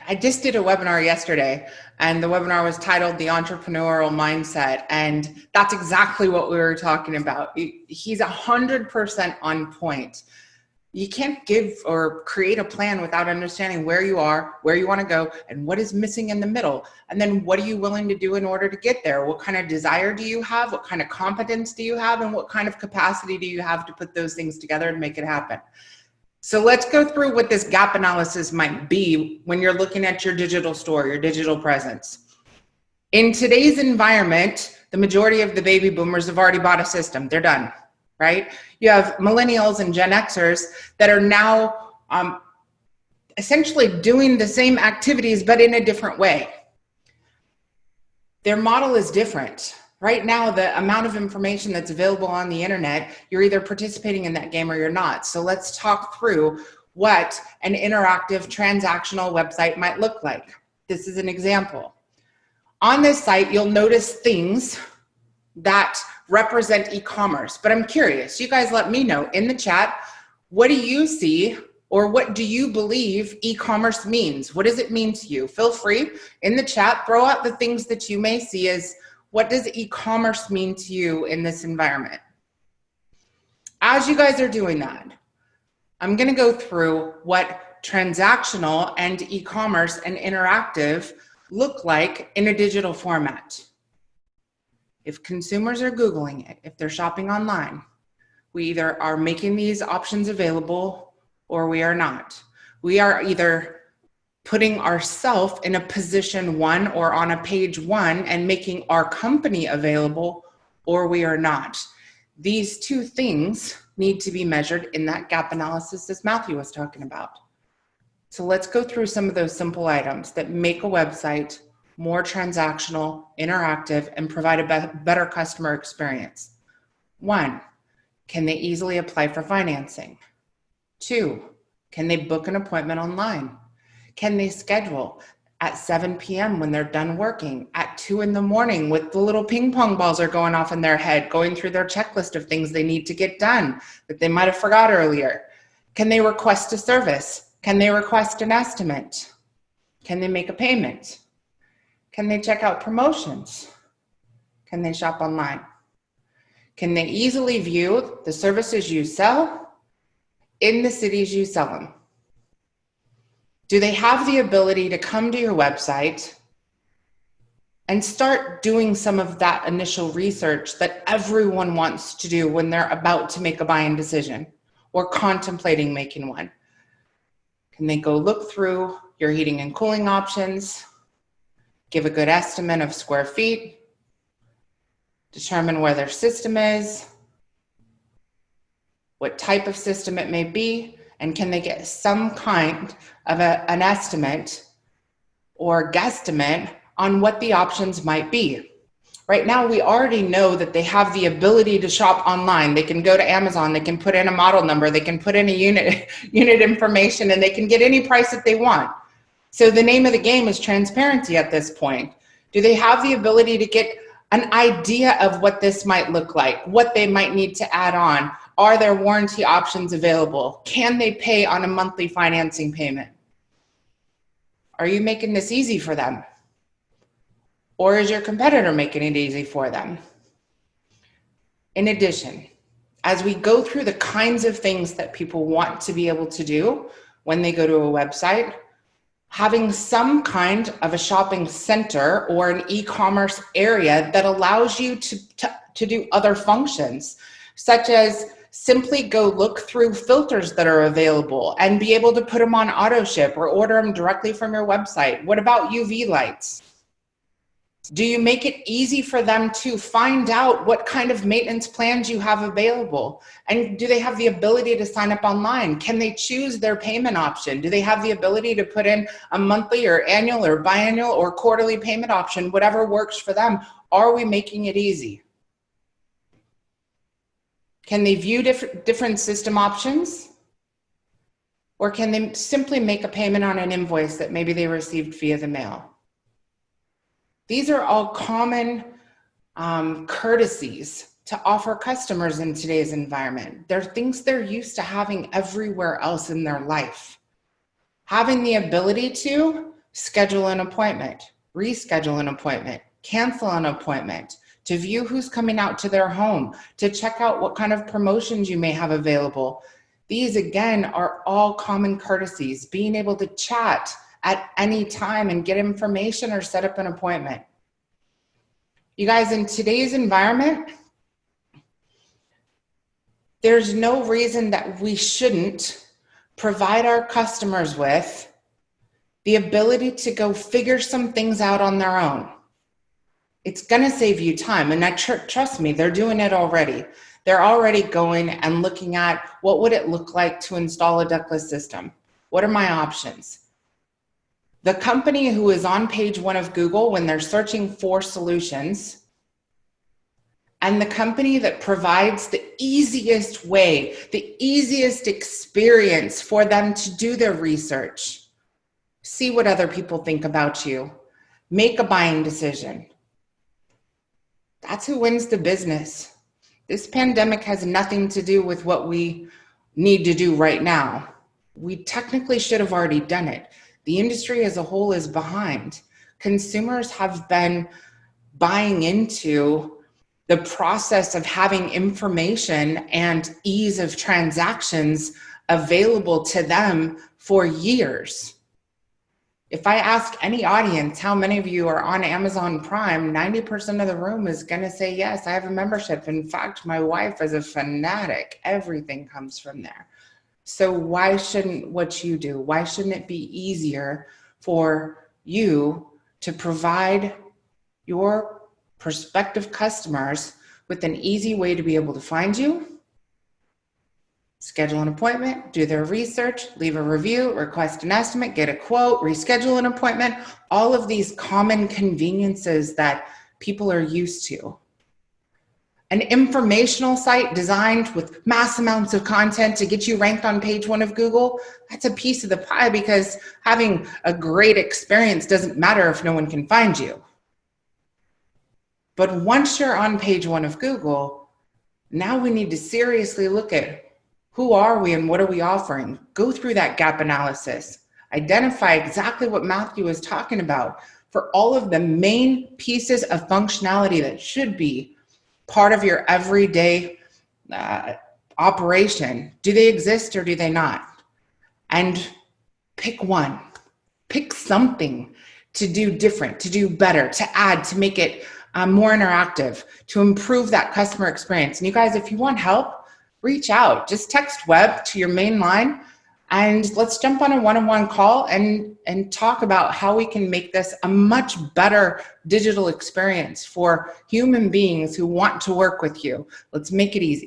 I just did a webinar yesterday, and the webinar was titled The Entrepreneurial Mindset, and that's exactly what we were talking about. He's 100% on point. You can't give or create a plan without understanding where you are, where you want to go, and what is missing in the middle. And then what are you willing to do in order to get there? What kind of desire do you have? What kind of competence do you have? And what kind of capacity do you have to put those things together and make it happen? So let's go through what this gap analysis might be when you're looking at your digital store, your digital presence. In today's environment, the majority of the baby boomers have already bought a system. They're done, right? You have millennials and Gen Xers that are now essentially doing the same activities, but in a different way. Their model is different. Right now, the amount of information that's available on the internet, you're either participating in that game or you're not. So let's talk through what an interactive transactional website might look like. This is an example. On this site, you'll notice things that represent e-commerce, but I'm curious, you guys let me know in the chat, what do you see or what do you believe e-commerce means? What does it mean to you? Feel free in the chat, throw out the things that you may see as what does e-commerce mean to you in this environment? As you guys are doing that, I'm gonna go through what transactional and e-commerce and interactive look like in a digital format. If consumers are Googling it, if they're shopping online, we either are making these options available or we are not. We are either putting ourselves in a position one or on a page one and making our company available, or we are not. These two things need to be measured in that gap analysis as Matthew was talking about. So let's go through some of those simple items that make a website more transactional, interactive, and provide a better customer experience. 1, can they easily apply for financing? 2, can they book an appointment online? Can they schedule at 7 p.m. when they're done working, at 2 in the morning with the little ping pong balls are going off in their head, going through their checklist of things they need to get done that they might have forgot earlier? Can they request a service? Can they request an estimate? Can they make a payment? Can they check out promotions? Can they shop online? Can they easily view the services you sell in the cities you sell them? Do they have the ability to come to your website and start doing some of that initial research that everyone wants to do when they're about to make a buying decision or contemplating making one? Can they go look through your heating and cooling options, give a good estimate of square feet, determine where their system is, what type of system it may be, and can they get some kind of an estimate or guesstimate on what the options might be? Right now, we already know that they have the ability to shop online. They can go to Amazon, they can put in a model number, they can put in a unit information, and they can get any price that they want. So the name of the game is transparency at this point. Do they have the ability to get an idea of what this might look like, what they might need to add on? Are there warranty options available? Can they pay on a monthly financing payment? Are you making this easy for them? Or is your competitor making it easy for them? In addition, as we go through the kinds of things that people want to be able to do when they go to a website, having some kind of a shopping center or an e-commerce area that allows you to do other functions, such as simply go look through filters that are available and be able to put them on auto ship or order them directly from your website. What about UV lights? Do you make it easy for them to find out what kind of maintenance plans you have available? And do they have the ability to sign up online? Can they choose their payment option? Do they have the ability to put in a monthly or annual or biannual or quarterly payment option, whatever works for them? Are we making it easy? Can they view different system options? Or can they simply make a payment on an invoice that maybe they received via the mail? These are all common courtesies to offer customers in today's environment. They're things they're used to having everywhere else in their life. Having the ability to schedule an appointment, reschedule an appointment, cancel an appointment, to view who's coming out to their home, to check out what kind of promotions you may have available. These, again, are all common courtesies. Being able to chat at any time and get information or set up an appointment. You guys, in today's environment, there's no reason that we shouldn't provide our customers with the ability to go figure some things out on their own. It's gonna save you time, and trust me, they're doing it already. They're already going and looking at what would it look like to install a ductless system? What are my options? The company who is on page 1 of Google when they're searching for solutions, and the company that provides the easiest way, the easiest experience for them to do their research, see what other people think about you, make a buying decision. That's who wins the business. This pandemic has nothing to do with what we need to do right now. We technically should have already done it. The industry as a whole is behind. Consumers have been buying into the process of having information and ease of transactions available to them for years. If I ask any audience how many of you are on Amazon Prime, 90% of the room is going to say, yes, I have a membership. In fact, my wife is a fanatic. Everything comes from there. So why shouldn't what you do? Why shouldn't it be easier for you to provide your prospective customers with an easy way to be able to find you, schedule an appointment, do their research, leave a review, request an estimate, get a quote, reschedule an appointment, all of these common conveniences that people are used to. An informational site designed with mass amounts of content to get you ranked on page 1 of Google, that's a piece of the pie, because having a great experience doesn't matter if no one can find you. But once you're on page 1 of Google, now we need to seriously look at who are we and what are we offering? Go through that gap analysis. Identify exactly what Matthew was talking about for all of the main pieces of functionality that should be part of your everyday operation. Do they exist or do they not? And pick one. Pick something to do different, to do better, to add, to make it more interactive, to improve that customer experience. And you guys, if you want help, reach out. Just text Web to your main line and let's jump on a one-on-one call and talk about how we can make this a much better digital experience for human beings who want to work with you. Let's make it easy.